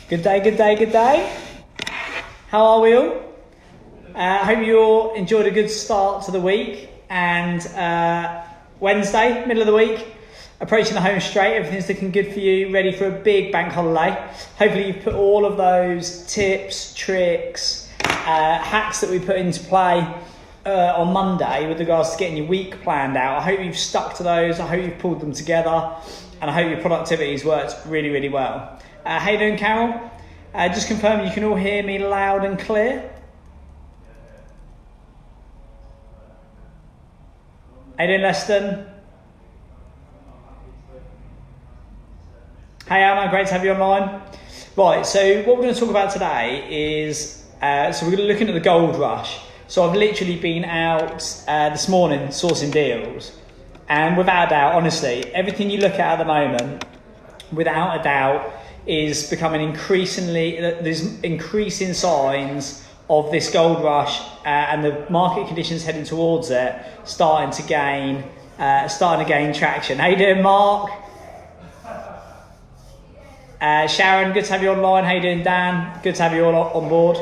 Good day, good day, good day. How are we all? I hope you all enjoyed a good start to the week, and Wednesday, middle of the week, approaching the home straight. Everything's looking good for you, ready for a big bank holiday. Hopefully you've put all of those tips, tricks, hacks that we put into play on Monday with regards to getting your week planned out. I hope you've stuck to those. I hope you've pulled them together, and I hope your productivity's worked really, really well. How you doing, Carol? Just confirm you can all hear me loud and clear. How you doing, Leston? Hey, Anna, great to have you online. Right, so what we're going to talk about today is, so we're going to be looking at the gold rush. So I've literally been out this morning sourcing deals, and without a doubt, honestly, everything you look at the moment, without a doubt, is becoming increasingly, there's increasing signs of this gold rush and the market conditions heading towards it starting to gain traction. How you doing, Mark? Sharon, good to have you online. How you doing, Dan? Good to have you all on board.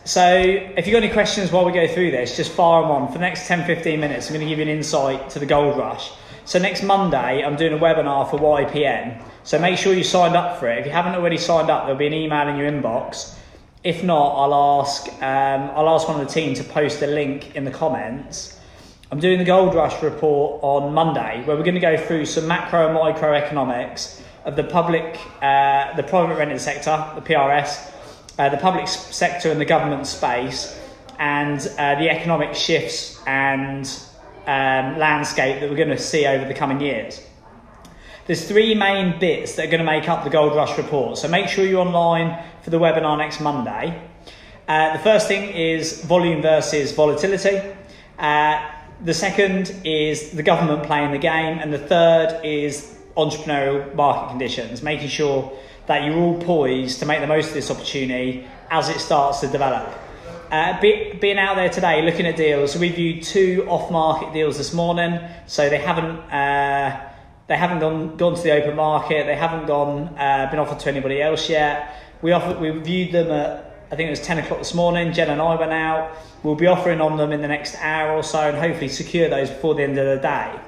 So if you've got any questions while we go through this, just fire them on. For the next 10-15 minutes, I'm going to give you an insight to the gold rush. So next Monday, I'm doing a webinar for YPN. So make sure you signed up for it. If you haven't already signed up, there'll be an email in your inbox. If not, I'll ask one of the team to post a link in the comments. I'm doing the gold rush report on Monday, where we're going to go through some macro and microeconomics of the private rented sector, the PRS, the public sector and the government space, and the economic shifts and landscape that we're going to see over the coming years. There's three main bits that are going to make up the Gold Rush report, so make sure you're online for the webinar next Monday. The first thing is volume versus volatility. The second is the government playing the game, and the third is entrepreneurial market conditions, making sure that you're all poised to make the most of this opportunity as it starts to develop. Being out there today, looking at deals, we viewed 2 off-market deals this morning, so they haven't gone to the open market. They haven't been offered to anybody else yet. We viewed them at, I think it was 10 o'clock this morning. Jen and I went out. We'll be offering on them in the next hour or so, and hopefully secure those before the end of the day.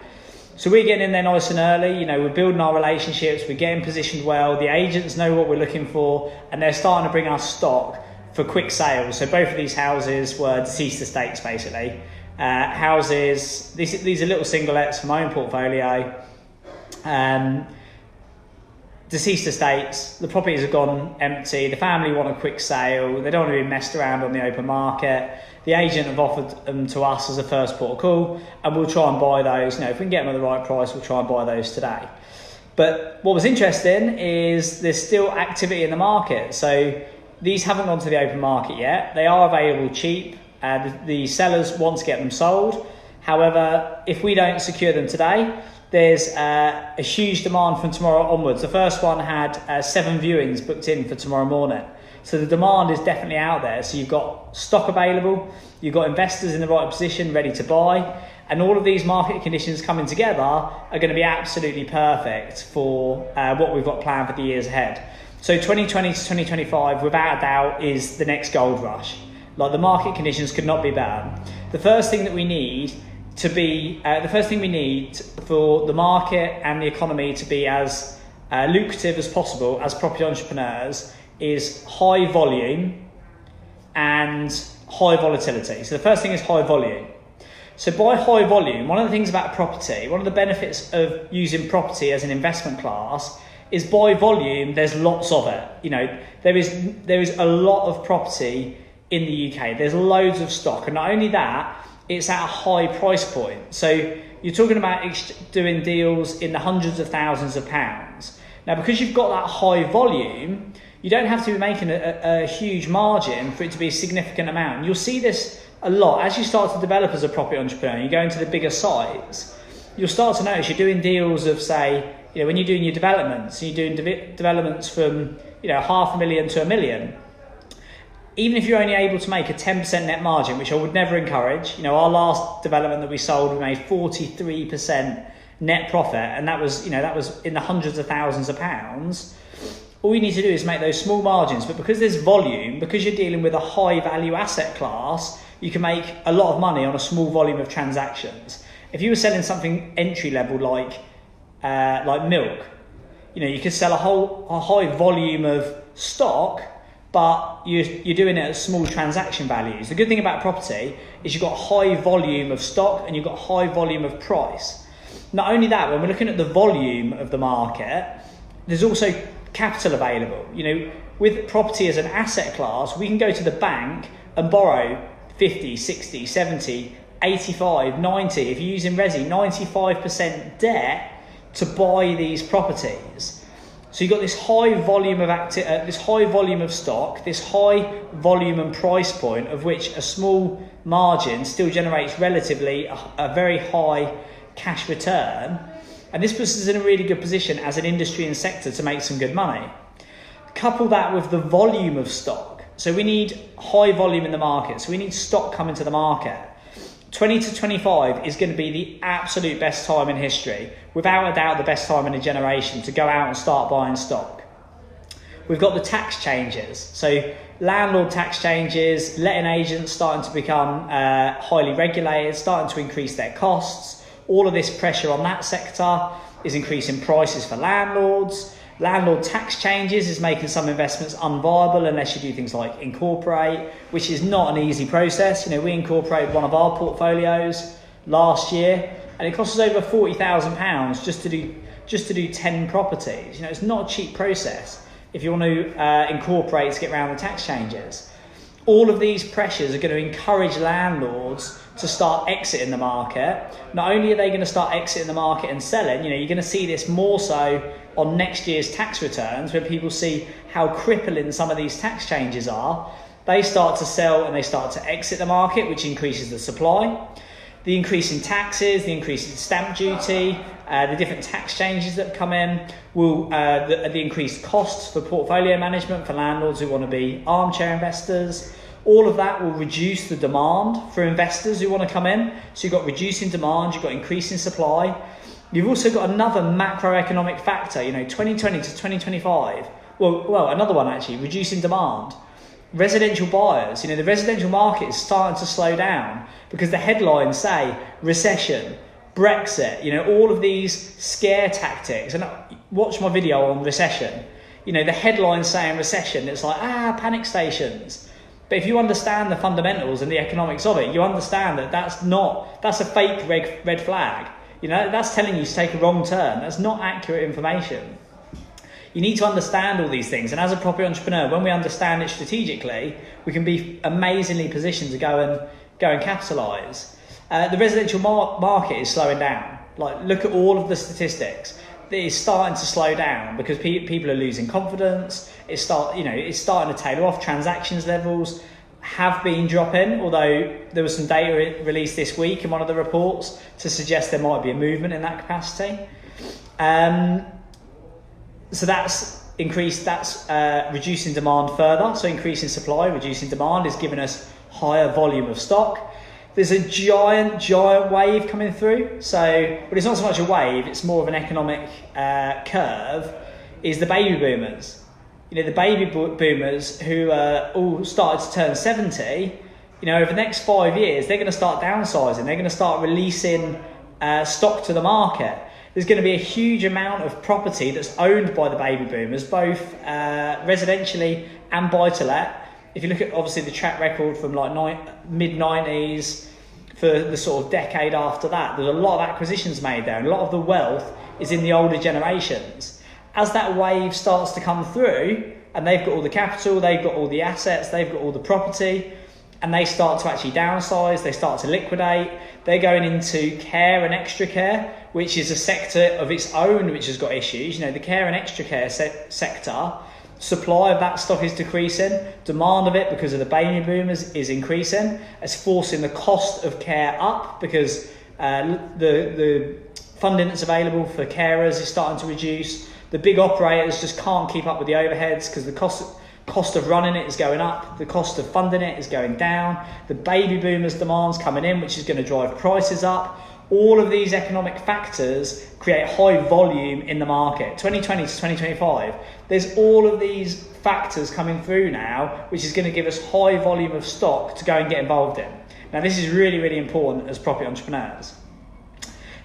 So we're getting in there nice and early. We're building our relationships. We're getting positioned well. The agents know what we're looking for, and they're starting to bring us stock for quick sales. So both of these houses were deceased estates, basically. Houses, these are little singlets from my own portfolio. Deceased estates, the properties have gone empty, the family want a quick sale, they don't want to be messed around on the open market. The agent have offered them to us as a first port of call, and we'll try and buy those. If we can get them at the right price, we'll try and buy those today. But what was interesting is there's still activity in the market. So these haven't gone to the open market yet. They are available cheap. The sellers want to get them sold. However, if we don't secure them today, there's a huge demand from tomorrow onwards. The first one had 7 viewings booked in for tomorrow morning. So the demand is definitely out there. So you've got stock available, you've got investors in the right position ready to buy, and all of these market conditions coming together are going to be absolutely perfect for what we've got planned for the years ahead. So 2020 to 2025, without a doubt, is the next gold rush. Like, the market conditions could not be better. The first thing we need for the market and the economy to be as lucrative as possible as property entrepreneurs is high volume and high volatility. So the first thing is high volume. So by high volume, one of the things about property, one of the benefits of using property as an investment class is by volume, there's lots of it. There is a lot of property in the UK. There's loads of stock, and not only that, it's at a high price point. So you're talking about doing deals in the hundreds of thousands of pounds. Now, because you've got that high volume, you don't have to be making a huge margin for it to be a significant amount. And you'll see this a lot as you start to develop as a property entrepreneur. You go into the bigger sites, you'll start to notice you're doing deals of, say, when you're doing your developments, and you're doing developments from $500,000 to $1 million. Even if you're only able to make a 10% net margin, which I would never encourage, our last development that we sold, we made 43% net profit, and that was in the hundreds of thousands of pounds. all you need to do is make those small margins. But because there's volume, because you're dealing with a high value asset class, you can make a lot of money on a small volume of transactions. If you were selling something entry level like milk, you could sell a high volume of stock, but you're doing it at small transaction values. The good thing about property is you've got high volume of stock and you've got high volume of price. Not only that, when we're looking at the volume of the market, there's also capital available. With property as an asset class, we can go to the bank and borrow 50, 60, 70, 85, 90, if you're using Resi, 95% debt to buy these properties. So you've got this high volume of this high volume of stock, this high volume and price point, of which a small margin still generates relatively a very high cash return. And this puts us in a really good position as an industry and sector to make some good money. Couple that with the volume of stock. So we need high volume in the market. So we need stock coming to the market. 20 to 25 is going to be the absolute best time in history, without a doubt the best time in a generation to go out and start buying stock. We've got the tax changes, so landlord tax changes, letting agents starting to become highly regulated, starting to increase their costs. All of this pressure on that sector is increasing prices for landlords. Landlord tax changes is making some investments unviable unless you do things like incorporate, which is not an easy process. We incorporated one of our portfolios last year, and it costs us over £40,000 just to do 10 properties. It's not a cheap process if you want to incorporate to get around the tax changes. All of these pressures are going to encourage landlords to start exiting the market. Not only are they going to start exiting the market and selling, you're going to see this more so on next year's tax returns, when people see how crippling some of these tax changes are. They start to sell and they start to exit the market, which increases the supply. The increase in taxes, the increase in stamp duty, the different tax changes that come in, will the increased costs for portfolio management for landlords who want to be armchair investors. All of that will reduce the demand for investors who want to come in. So you've got reducing demand, you've got increasing supply. You've also got another macroeconomic factor, 2020 to 2025. Well, another one actually, reducing demand. Residential buyers, the residential market is starting to slow down because the headlines say recession, Brexit, all of these scare tactics. And watch my video on recession. The headlines saying recession, it's like, panic stations. But if you understand the fundamentals and the economics of it, you understand that that's a fake red flag. That's telling you to take a wrong turn. That's not accurate information. You need to understand all these things. And as a property entrepreneur, when we understand it strategically, we can be amazingly positioned to go and capitalise. The residential market is slowing down. Look at all of the statistics. It is starting to slow down because people are losing confidence. It's starting to tail off. Transactions levels have been dropping, although there was some data released this week in one of the reports to suggest there might be a movement in that capacity. So that's reducing demand further. So increasing supply, reducing demand is giving us higher volume of stock. There's a giant wave coming through. But it's not so much a wave, it's more of an economic curve, is the baby boomers. The baby boomers who all started to turn 70, over the next 5 years, they're going to start downsizing. They're going to start releasing stock to the market. There's going to be a huge amount of property that's owned by the baby boomers, both residentially and buy-to-let. If you look at, obviously, the track record from mid-90s for the sort of decade after that, there's a lot of acquisitions made there, and a lot of the wealth is in the older generations. As that wave starts to come through, and they've got all the capital, they've got all the assets, they've got all the property, and they start to actually downsize, they start to liquidate, they're going into care and extra care, which is a sector of its own which has got issues. The care and extra care sector, supply of that stock is decreasing, demand of it because of the baby boomers is increasing. It's forcing the cost of care up because the funding that's available for carers is starting to reduce. The big operators just can't keep up with the overheads because the cost of running it is going up, the cost of funding it is going down. The baby boomers' demand's coming in, which is going to drive prices up. All of these economic factors create high volume in the market. 2020 to 2025, there's all of these factors coming through now, which is going to give us high volume of stock to go and get involved in. Now, this is really, really important as property entrepreneurs.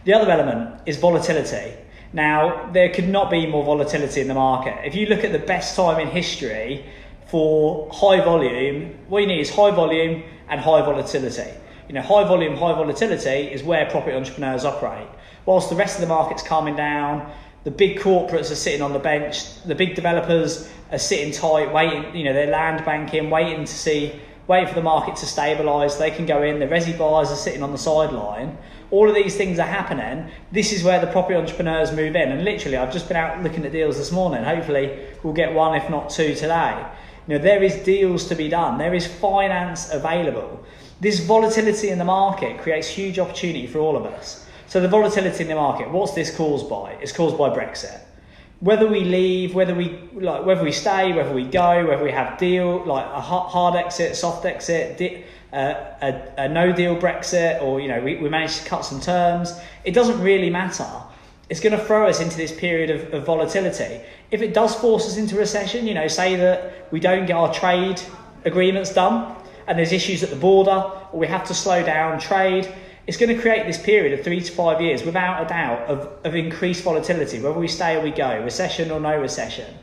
The other element is volatility. Now, there could not be more volatility in the market. If you look at the best time in history for high volume, what you need is high volume and high volatility. High volume, high volatility is where property entrepreneurs operate. Whilst the rest of the market's calming down, the big corporates are sitting on the bench, the big developers are sitting tight, waiting, they're land banking, waiting for the market to stabilise, they can go in, the resi buyers are sitting on the sideline. All of these things are happening. This is where the property entrepreneurs move in. And literally, I've just been out looking at deals this morning. Hopefully, we'll get one, if not two today. There is deals to be done. There is finance available. This volatility in the market creates huge opportunity for all of us. So the volatility in the market, what's this caused by? It's caused by Brexit. Whether we leave, whether we stay, whether we go, whether we have deal, like a hard exit, soft exit, a no deal Brexit, or we manage to cut some terms, it doesn't really matter. It's going to throw us into this period of volatility. If it does force us into recession, say that we don't get our trade agreements done and there's issues at the border, or we have to slow down trade, it's going to create this period of 3 to 5 years, without a doubt, of increased volatility, whether we stay or we go, recession or no recession.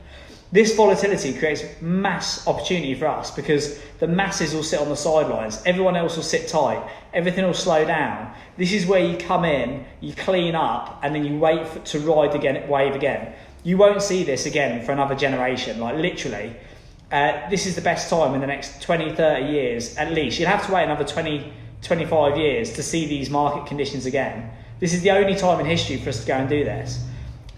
This volatility creates mass opportunity for us because the masses will sit on the sidelines, everyone else will sit tight, everything will slow down. This is where you come in, you clean up, and then you wait to ride the wave again. You won't see this again for another generation, like literally. This is the best time in the next 20, 30 years at least. You'll have to wait another 20, 25 years to see these market conditions again. This is the only time in history for us to go and do this.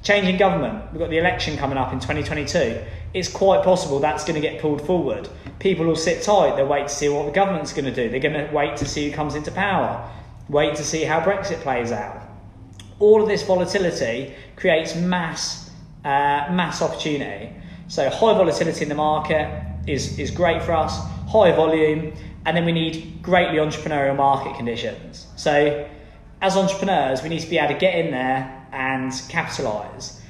Change in government, we've got the election coming up in 2022. It's quite possible that's going to get pulled forward. People will sit tight, they'll wait to see what the government's going to do. They're going to wait to see who comes into power, wait to see how Brexit plays out. All of this volatility creates mass opportunity. So high volatility in the market is great for us, high volume, and then we need greatly entrepreneurial market conditions. So as entrepreneurs, we need to be able to get in there and capitalise.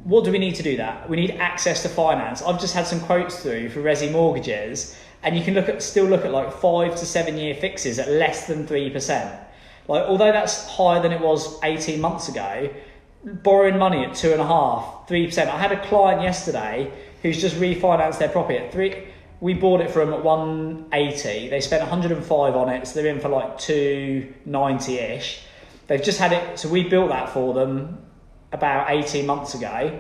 What do we need to do that? We need access to finance. I've just had some quotes through for resi mortgages, and you can still look at like 5 to 7 year fixes at less than 3%. Like, although that's higher than it was 18 months ago, borrowing money at 2.5%, 3%. I had a client yesterday who's just refinanced their property at 3%. We bought it from 180. They spent 105 on it, so they're in for like 290-ish. They've just had it, so we built that for them about 18 months ago.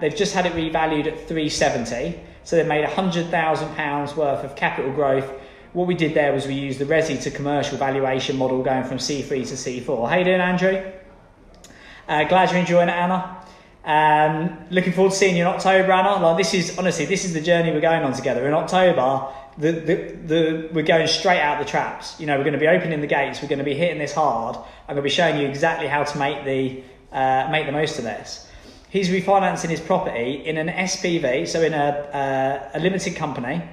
They've just had it revalued at 370. So they've made £100,000 worth of capital growth. What we did there was we used the resi to commercial valuation model going from C3 to C4. How you doing, Andrew? Glad you're enjoying it, Anna. Looking forward to seeing you in October, Anna. Like, this is the journey we're going on together. In October, we're going straight out the traps. We're going to be opening the gates. We're going to be hitting this hard. I'm going to be showing you exactly how to make the most of this. He's refinancing his property in an SPV, so in a limited company,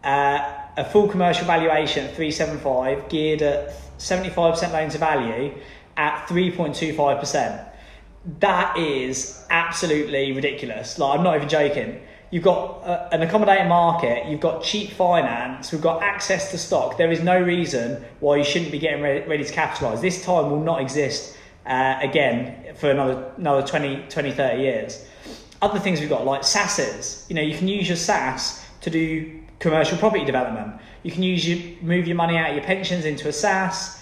a full commercial valuation at 375, geared at 75% loan to value at 3.25%. That is absolutely ridiculous. Like, I'm not even joking. You've got an accommodating market, you've got cheap finance, we've got access to stock. There is no reason why you shouldn't be getting ready to capitalise. This time will not exist again for another 20, 30 years. Other things we've got, like SASs. You can use your SAS to do commercial property development. You can move your money out of your pensions into a SAS,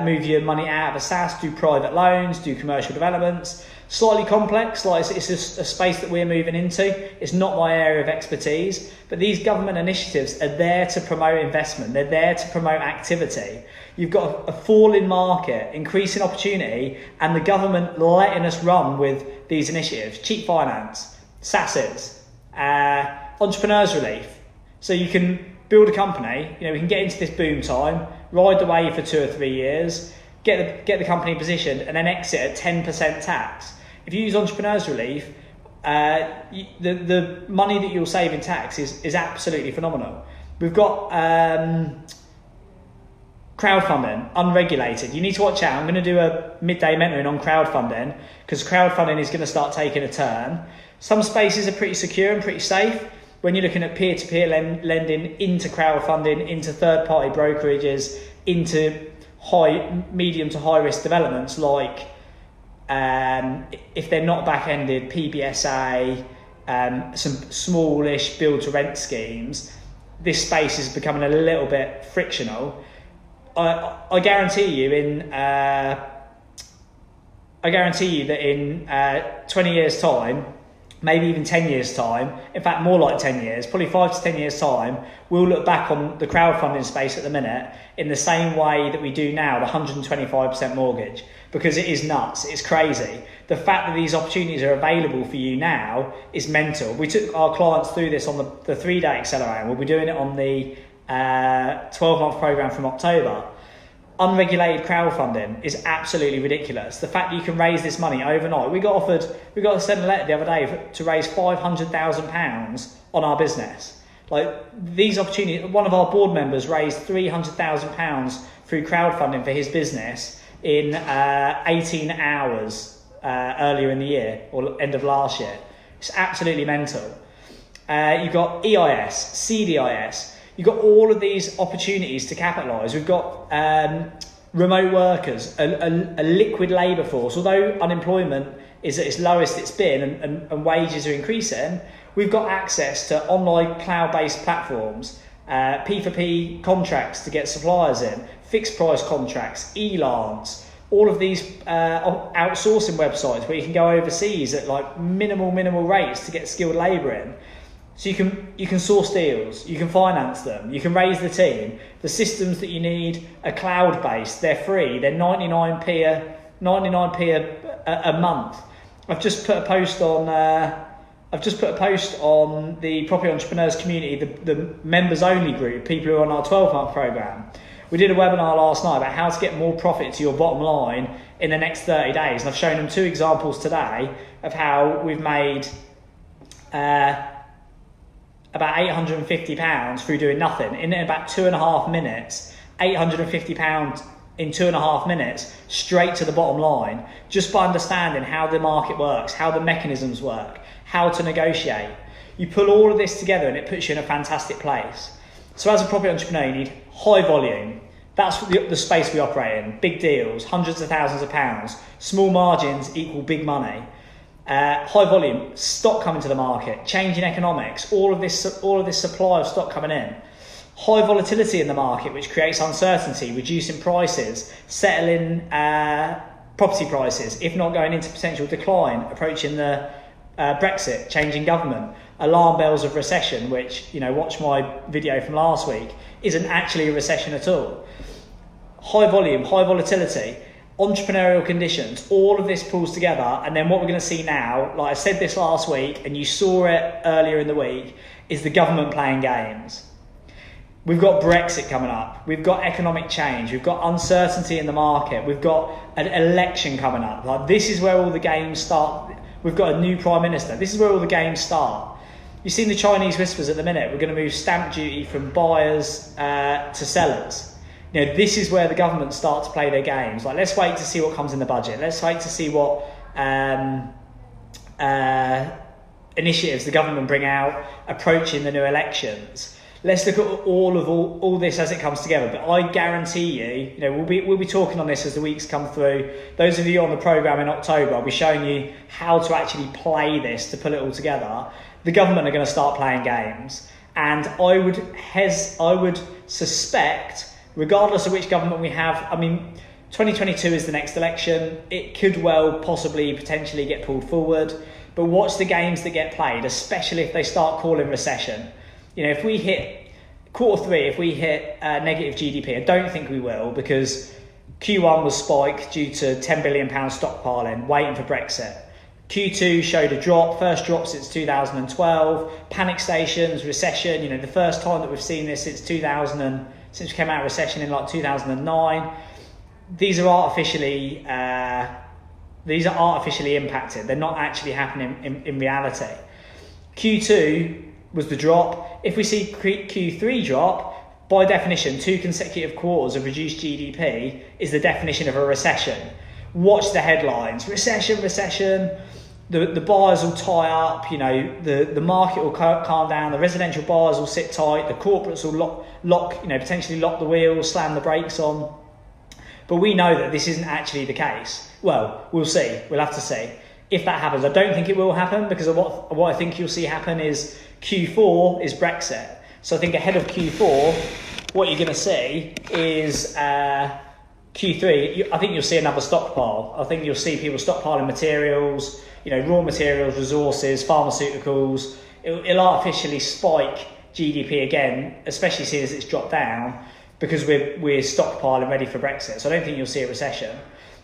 move your money out of a SAS, do private loans, do commercial developments. Slightly complex, like it's just a space that we're moving into. It's not my area of expertise, but these government initiatives are there to promote investment. They're there to promote activity. You've got a falling market, increasing opportunity, and the government letting us run with these initiatives. Cheap finance, SASs, entrepreneurs relief. So you can build a company, we can get into this boom time, ride the wave for 2 or 3 years, get the company positioned, and then exit at 10% tax. If you use entrepreneurs relief, the money that you'll save in tax is absolutely phenomenal. We've got Crowdfunding, unregulated. You need to watch out. I'm going to do a midday mentoring on crowdfunding, because crowdfunding is going to start taking a turn. Some spaces are pretty secure and pretty safe. When you're looking at peer-to-peer lending into crowdfunding, into third-party brokerages, into medium to high-risk developments, like if they're not back-ended, PBSA, some smallish build-to-rent schemes, this space is becoming a little bit frictional. I guarantee you that in 20 years' time, maybe even 10 years' time, in fact more like 10 years, probably 5 to 10 years' time, we'll look back on the crowdfunding space at the minute in the same way that we do now, the 125% mortgage, because it is nuts, it's crazy. The fact that these opportunities are available for you now is mental. We took our clients through this on the 3-day accelerator. We'll be doing it on the 12-month program from October. Unregulated crowdfunding is absolutely ridiculous. The fact that you can raise this money overnight. We got sent a letter the other day to raise £500,000 on our business. Like, these opportunities, one of our board members raised £300,000 through crowdfunding for his business in 18 hours earlier in the year, or end of last year. It's absolutely mental. You've got EIS, CDIS. You've got all of these opportunities to capitalise. We've got remote workers, a liquid labour force. Although unemployment is at its lowest it's been and wages are increasing, we've got access to online cloud-based platforms, P4P contracts to get suppliers in, fixed price contracts, Elance, all of these outsourcing websites where you can go overseas at like minimal rates to get skilled labour in. So you can source deals, you can finance them, you can raise the team. The systems that you need are cloud-based, they're free, they're 99p a month. I've just put a post on the Property Entrepreneurs community, the members only group, people who are on our 12-month program. We did a webinar last night about how to get more profit to your bottom line in the next 30 days. And I've shown them 2 examples today of how we've made about £850 through doing nothing. In about 2.5 minutes, £850 in 2.5 minutes, straight to the bottom line, just by understanding how the market works, how the mechanisms work, how to negotiate. You pull all of this together and it puts you in a fantastic place. So as a property entrepreneur, you need high volume. That's the space we operate in. Big deals, hundreds of thousands of pounds. Small margins equal big money. High volume, stock coming to the market, changing economics, all of this supply of stock coming in. High volatility in the market, which creates uncertainty, reducing prices, settling property prices, if not going into potential decline, approaching the Brexit, changing government, alarm bells of recession, which, watch my video from last week, isn't actually a recession at all. High volume, high volatility, entrepreneurial conditions, all of this pulls together. And then what we're going to see now, like I said this last week, and you saw it earlier in the week, is the government playing games. We've got Brexit coming up. We've got economic change. We've got uncertainty in the market. We've got an election coming up. Like, this is where all the games start. We've got a new prime minister. This is where all the games start. You've seen the Chinese whispers at the minute. We're going to move stamp duty from buyers to sellers. This is where the government start to play their games. Like, let's wait to see what comes in the budget. Let's wait to see what initiatives the government bring out approaching the new elections. Let's look at all this as it comes together. But I guarantee you, we'll be talking on this as the weeks come through. Those of you on the program in October, I'll be showing you how to actually play this to pull it all together. The government are going to start playing games, and I would suspect, regardless of which government we have, 2022 is the next election. It could well possibly potentially get pulled forward, but watch the games that get played, especially if they start calling recession. If we hit Q3, if we hit negative GDP, I don't think we will, because Q1 was spiked due to £10 billion stockpiling, waiting for Brexit. Q2 showed a drop, first drop since 2012, panic stations, recession, the first time that we've seen this since we came out of recession in 2009. These are artificially impacted. They're not actually happening in reality. Q2 was the drop. If we see Q3 drop, by definition, 2 consecutive quarters of reduced GDP is the definition of a recession. Watch the headlines, recession, recession. The buyers will tie up, you know, the market will calm down, the residential buyers will sit tight, the corporates will potentially lock the wheels, slam the brakes on. But we know that this isn't actually the case. Well, we'll see. We'll have to see. If that happens, I don't think it will happen, because of what I think you'll see happen is Q4 is Brexit. So I think ahead of Q4, what you're going to see is Q3. I think you'll see another stockpile. I think you'll see people stockpiling materials, you know, raw materials, resources, pharmaceuticals. It'll artificially spike GDP again, especially seeing as it's dropped down, because we're stockpiling ready for Brexit. So I don't think you'll see a recession.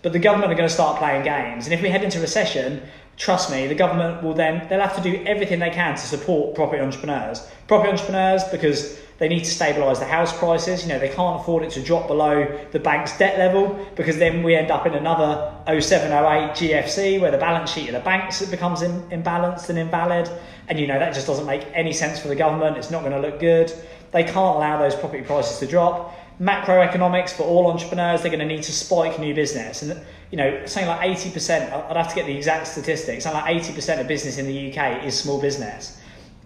But the government are going to start playing games. And if we head into recession, trust me, the government they'll have to do everything they can to support property entrepreneurs. Property entrepreneurs, because they need to stabilise the house prices. You know, they can't afford it to drop below the bank's debt level, because then we end up in another 07-08 GFC where the balance sheet of the banks becomes imbalanced and invalid. And, you know, that just doesn't make any sense for the government. It's not going to look good. They can't allow those property prices to drop. Macroeconomics for all entrepreneurs, they're going to need to spike new business. And, you know, something like 80%, I'd have to get the exact statistics, something like 80% of business in the UK is small business.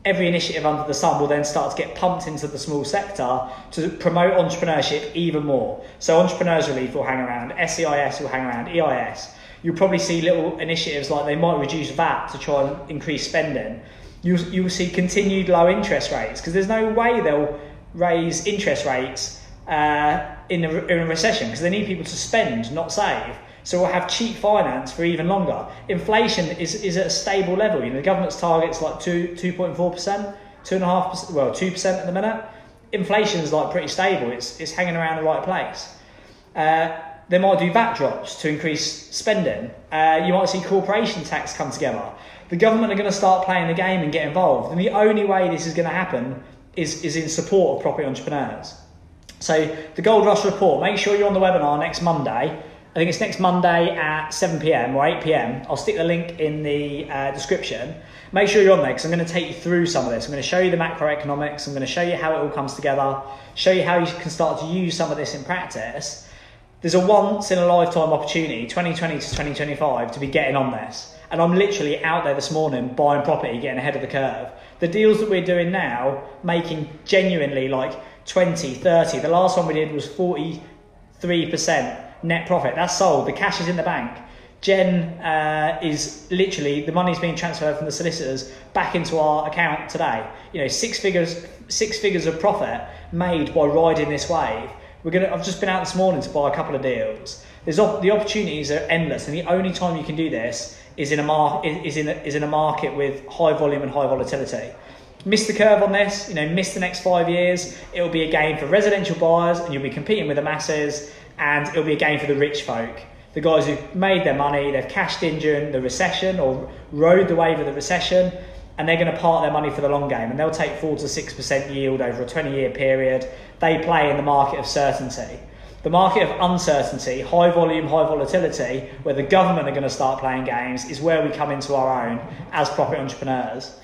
Every initiative under the sun will then start to get pumped into the small sector to promote entrepreneurship even more. So Entrepreneurs Relief will hang around, SEIS will hang around, EIS. You'll probably see little initiatives like they might reduce VAT to try and increase spending. You'll see continued low interest rates, because there's no way they'll raise interest rates in a recession, because they need people to spend, not save. So we'll have cheap finance for even longer. Inflation is at a stable level. You know, the government's target's like 2.4%, 2.5%, well, 2% at the minute. Inflation is like pretty stable. It's hanging around the right place. They might do VAT drops to increase spending. You might see corporation tax come together. The government are going to start playing the game and get involved. And the only way this is going to happen is in support of property entrepreneurs. So the Gold Rush report, make sure you're on the webinar next Monday. I think it's next Monday at 7 p.m. or 8 p.m. I'll stick the link in the description. Make sure you're on there, because I'm going to take you through some of this. I'm going to show you the macroeconomics. I'm going to show you how it all comes together, show you how you can start to use some of this in practice. There's a once in a lifetime opportunity, 2020 to 2025, to be getting on this. And I'm literally out there this morning buying property, getting ahead of the curve. The deals that we're doing now, making genuinely like 20, 30. The last one we did was 43% net profit. That's sold. The cash is in the bank. Jen is literally, the money's being transferred from the solicitors back into our account today. You know, six figures of profit made by riding this wave. I've just been out this morning to buy a couple of deals. The opportunities are endless, and the only time you can do this is in a market with high volume and high volatility. Miss the curve on this, you know, miss the next 5 years. It'll be a game for residential buyers, and you'll be competing with the masses, and it'll be a game for the rich folk. The guys who've made their money, they've cashed in during the recession or rode the wave of the recession, and they're going to park their money for the long game, and they'll take 4 to 6% yield over a 20-year period. They play in the market of certainty. The market of uncertainty, high volume, high volatility, where the government are going to start playing games, is where we come into our own as property entrepreneurs.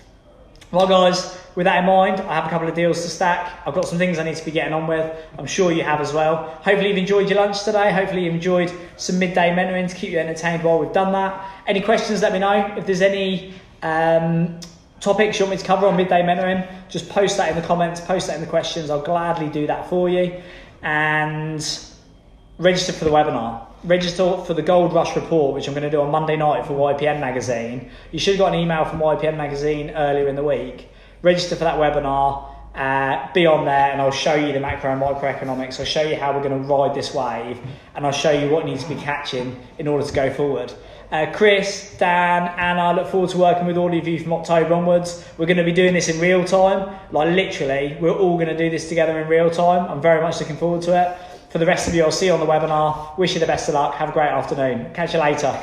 Well, guys, with that in mind, I have a couple of deals to stack. I've got some things I need to be getting on with. I'm sure you have as well. Hopefully you've enjoyed your lunch today. Hopefully you've enjoyed some midday mentoring to keep you entertained while we've done that. Any questions, let me know. If there's any topics you want me to cover on midday mentoring, just post that in the comments, post that in the questions. I'll gladly do that for you. And register for the webinar. Register for the Gold Rush report, which I'm going to do on Monday night for YPN Magazine. You should have got an email from YPN Magazine earlier in the week. Register for that webinar, be on there, and I'll show you the macro and microeconomics. I'll show you how we're going to ride this wave, and I'll show you what needs to be catching in order to go forward. Chris, Dan, Anna, I look forward to working with all of you from October onwards. We're going to be doing this in real time. Like literally, we're all going to do this together in real time. I'm very much looking forward to it. For the rest of you, I'll see you on the webinar. Wish you the best of luck. Have a great afternoon. Catch you later.